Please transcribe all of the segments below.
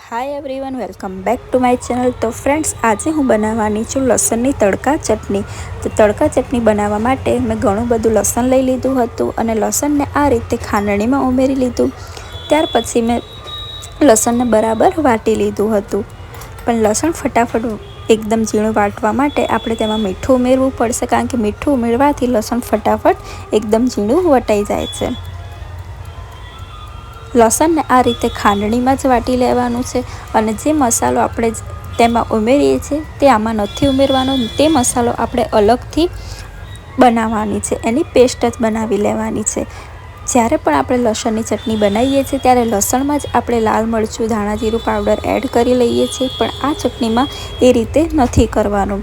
Hi everyone, welcome back to my channel. તો friends, આજે હું બનાવવાની છું લસણની તડકા ચટણી। તો તડકા ચટણી બનાવવા માટે મેં ઘણું બધું લસણ લઈ લીધું હતું અને લસણને આ રીતે ખાંડણીમાં ઉમેરી લીધું। ત્યાર પછી મેં લસણને બરાબર વાટી લીધું હતું। પણ લસણ ફટાફટ એકદમ ઝીણું વાટવા માટે આપણે તેમાં મીઠું ઉમેરવું પડશે, કારણ કે મીઠું ઉમેરવાથી લસણ ફટાફટ એકદમ ઝીણું વટાઈ જાય છે। લસણને આ રીતે ખાંડણીમાં જ વાટી લેવાનું છે અને જે મસાલો આપણે તેમાં ઉમેરીએ છીએ તે આમાં નથી ઉમેરવાનો। તે મસાલો આપણે અલગથી બનાવવાની છે, એની પેસ્ટ જ બનાવી લેવાની છે। જ્યારે પણ આપણે લસણની ચટણી બનાવીએ છીએ ત્યારે લસણમાં જ આપણે લાલ મરચું, ધાણા જીરું પાવડર એડ કરી લઈએ છીએ, પણ આ ચટણીમાં એ રીતે નથી કરવાનું।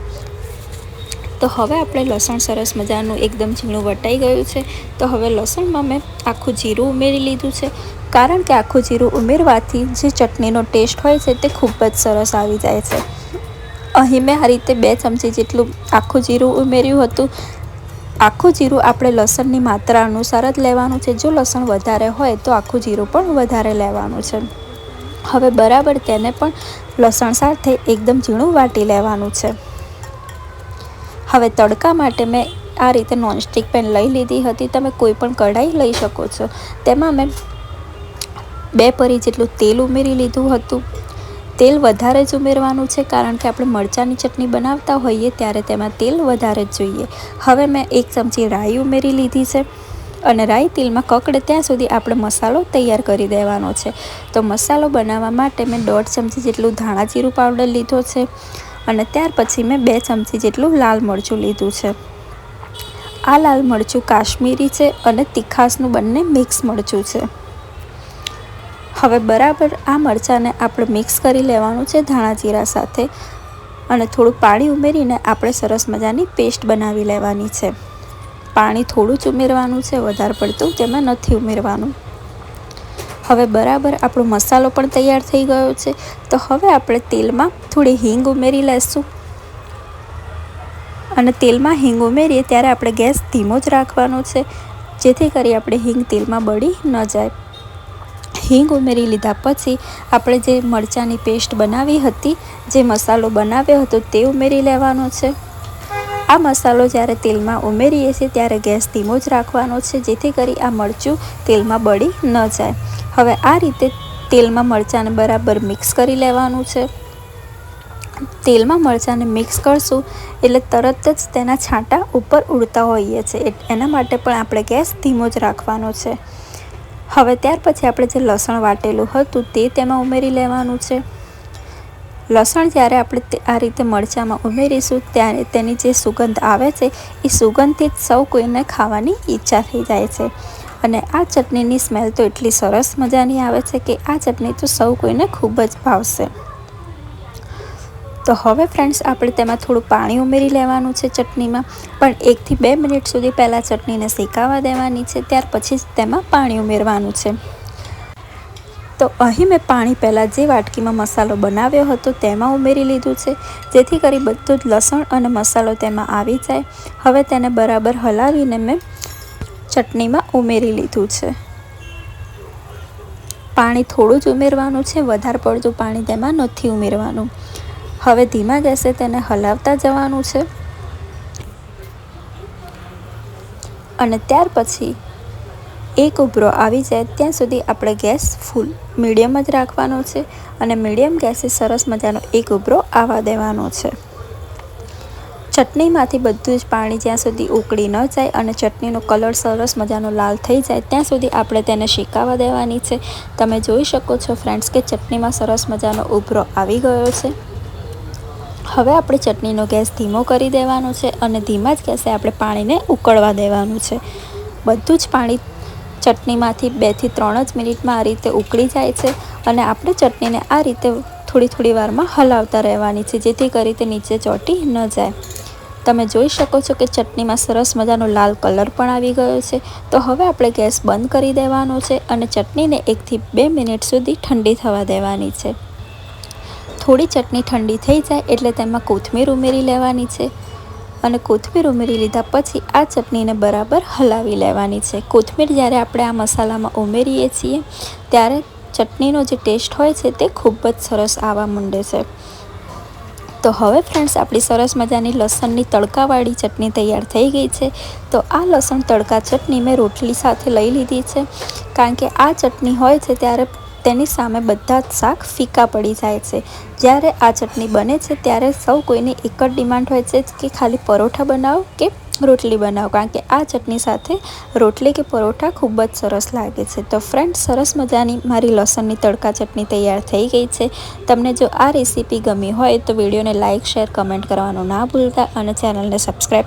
તો હવે આપણે લસણ સરસ મજાનું એકદમ ઝીણું વટાઈ ગયું છે। તો હવે લસણમાં મેં આખું જીરું ઉમેરી લીધું છે, કારણ કે આખું જીરું ઉમેરવાથી જે ચટણીનો ટેસ્ટ હોય છે તે ખૂબ જ સરસ આવી જાય છે। અહીં મેં આ રીતે 2 ચમચી જેટલું આખું જીરું ઉમેર્યું હતું। આખું જીરું આપણે લસણની માત્રા અનુસાર જ લેવાનું છે। જો લસણ વધારે હોય તો આખું જીરું પણ વધારે લેવાનું છે। હવે બરાબર તેને પણ લસણ સાથે એકદમ ઝીણું વાટી લેવાનું છે। હવે તડકા માટે મેં આ રીતે નોનસ્ટિક પેન લઈ લીધી હતી। તમે કોઈ પણ કઢાઈ લઈ શકો છો। તેમાં મેં 2 પરી જેટલું તેલ ઉમેરી લીધું હતું। તેલ વધારે જ ઉમેરવાનું છે, કારણ કે આપણે મરચાંની ચટણી બનાવતા હોઈએ ત્યારે તેમાં તેલ વધારે જ જોઈએ। હવે મેં 1 ચમચી રાઈ ઉમેરી લીધી છે અને રાઈ તેલમાં કકડે ત્યાં સુધી આપણે મસાલો તૈયાર કરી દેવાનો છે। તો મસાલો બનાવવા માટે મેં 1.5 ચમચી જેટલું ધાણા જીરું પાવડર લીધો છે અને ત્યાર પછી મેં 2 ચમચી જેટલું લાલ મરચું લીધું છે। આ લાલ મરચું કાશ્મીરી છે અને તીખાસનું બંને મિક્સ મરચું છે। હવે બરાબર આ મરચાંને આપણે મિક્સ કરી લેવાનું છે ધાણા જીરા સાથે અને થોડું પાણી ઉમેરીને આપણે સરસ મજાની પેસ્ટ બનાવી લેવાની છે। પાણી થોડું જ ઉમેરવાનું છે, વધારે પડતું તેમાં નથી ઉમેરવાનું। હવે બરાબર આપણો મસાલો પણ તૈયાર થઈ ગયો છે। તો હવે આપણે તેલમાં થોડી હિંગ ઉમેરી લઈશું અને તેલમાં હિંગ ઉમેરીએ ત્યારે આપણે ગેસ ધીમો જ રાખવાનો છે, જેથી કરી આપણે હિંગ તેલમાં બળી ન જાય। હિંગ ઉમેરી લીધા પછી આપણે જે મરચાંની પેસ્ટ બનાવી હતી, જે મસાલો બનાવ્યો હતો તે ઉમેરી લેવાનો છે। આ મસાલો જ્યારે તેલમાં ઉમેરીએ છીએ ત્યારે ગેસ ધીમો જ રાખવાનો છે, જેથી કરી આ મરચું તેલમાં બળી ન જાય। હવે આ રીતે તેલમાં મરચાંને બરાબર મિક્સ કરી લેવાનું છે। તેલમાં મરચાંને મિક્સ કરશું એટલે તરત જ તેના છાંટા ઉપર ઉડતા હોઈએ છે, એના માટે પણ આપણે ગેસ ધીમો જ રાખવાનો છે। હવે ત્યાર પછી આપણે જે લસણ વાટેલું હતું તે તેમાં ઉમેરી લેવાનું છે। લસણ જ્યારે આપણે આ રીતે મરચાંમાં ઉમેરીશું ત્યારે તેની જે સુગંધ આવે છે એ સુગંધથી જ સૌ કોઈને ખાવાની ઈચ્છા થઈ જાય છે અને આ ચટણીની સ્મેલ તો એટલી સરસ મજાની આવે છે કે આ ચટણી તો સૌ કોઈને ખૂબ જ ભાવશે। તો હવે ફ્રેન્ડ્સ, આપણે તેમાં થોડું પાણી ઉમેરી લેવાનું છે ચટણીમાં, પણ 1 થી 2 મિનિટ સુધી પહેલાં ચટણીને શેકાવા દેવાની છે, ત્યાર પછી જ તેમાં પાણી ઉમેરવાનું છે। તો અહીં મેં પાણી પહેલાં જે વાટકીમાં મસાલો બનાવ્યો હતો તેમાં ઉમેરી લીધું છે, જેથી કરી બધું જ લસણ અને મસાલો તેમાં આવી જાય। હવે તેને બરાબર હલાવીને મેં ચટણીમાં ઉમેરી લીધું છે। પાણી થોડું જ ઉમેરવાનું છે, વધારે પડતું પાણી તેમાં નથી ઉમેરવાનું। હવે ધીમા ગેસે તેને હલાવતા જવાનું છે અને ત્યાર પછી એક ઉભરો આવી જાય ત્યાં સુધી આપણે ગેસ ફૂલ મીડિયમ જ રાખવાનો છે અને મીડિયમ ગેસે સરસ મજાનો એક ઉભરો આવવા દેવાનો છે। ચટણીમાંથી બધું જ પાણી જ્યાં સુધી ઉકળી ન જાય અને ચટણીનો કલર સરસ મજાનો લાલ થઈ જાય ત્યાં સુધી આપણે તેને શેકાવા દેવાની છે। તમે જોઈ શકો છો ફ્રેન્ડ્સ કે ચટણીમાં સરસ મજાનો ઉભરો આવી ગયો છે। હવે આપણે ચટણીનો ગેસ ધીમો કરી દેવાનો છે અને ધીમા જ ગેસે આપણે પાણીને ઉકળવા દેવાનું છે। બધું જ પાણી ચટણીમાંથી 2 થી 3 જ મિનિટમાં આ રીતે ઉકળી જાય છે અને આપણે ચટણીને આ રીતે થોડી વારમાં હલાવતા રહેવાની છે, જેથી કરી તે નીચે ચોંટી ન જાય। તમે જોઈ શકો છો કે ચટણીમાં સરસ મજાનો લાલ કલર પણ આવી ગયો છે। તો હવે આપણે ગેસ બંધ કરી દેવાનો છે અને ચટણીને 1 થી 2 મિનિટ સુધી ઠંડી થવા દેવાની છે। થોડી ચટણી ઠંડી થઈ જાય એટલે તેમાં કોથમીર ઉમેરી લેવાની છે અને કોથમીર ઉમેરી લીધા પછી આ ચટણીને બરાબર હલાવી લેવાની છે। કોથમીર જ્યારે આપણે આ મસાલામાં ઉમેરીએ છીએ ત્યારે ચટણીનો જે ટેસ્ટ હોય છે તે ખૂબ જ સરસ આવવા માંડે છે। તો હવે ફ્રેન્ડ્સ આપણી સરસ મજાની લસણની તડકાવાળી ચટણી તૈયાર થઈ ગઈ છે। તો આ લસણ તડકા ચટણી મેં રોટલી સાથે લઈ લીધી છે, કારણ કે આ ચટણી હોય છે ત્યારે તેની સામે બધા જ શાક ફીકા પડી જાય છે। જ્યારે આ ચટણી બને છે ત્યારે સૌ કોઈની એક જ ડિમાન્ડ હોય છે કે ખાલી પરોઠા બનાવો કે રોટલી બનાવો, કારણ કે આ ચટણી સાથે રોટલી કે પરોઠા ખૂબ જ સરસ લાગે છે। તો ફ્રેન્ડ્સ સરસ મજાની મારી લસણની તડકા ચટણી તૈયાર થઈ ગઈ છે। તમને જો આ રેસીપી ગમી હોય તો વિડીયોને લાઇક, શેર, કમેન્ટ કરવાનું ના ભૂલતા અને ચેનલને સબસ્ક્રાઈબ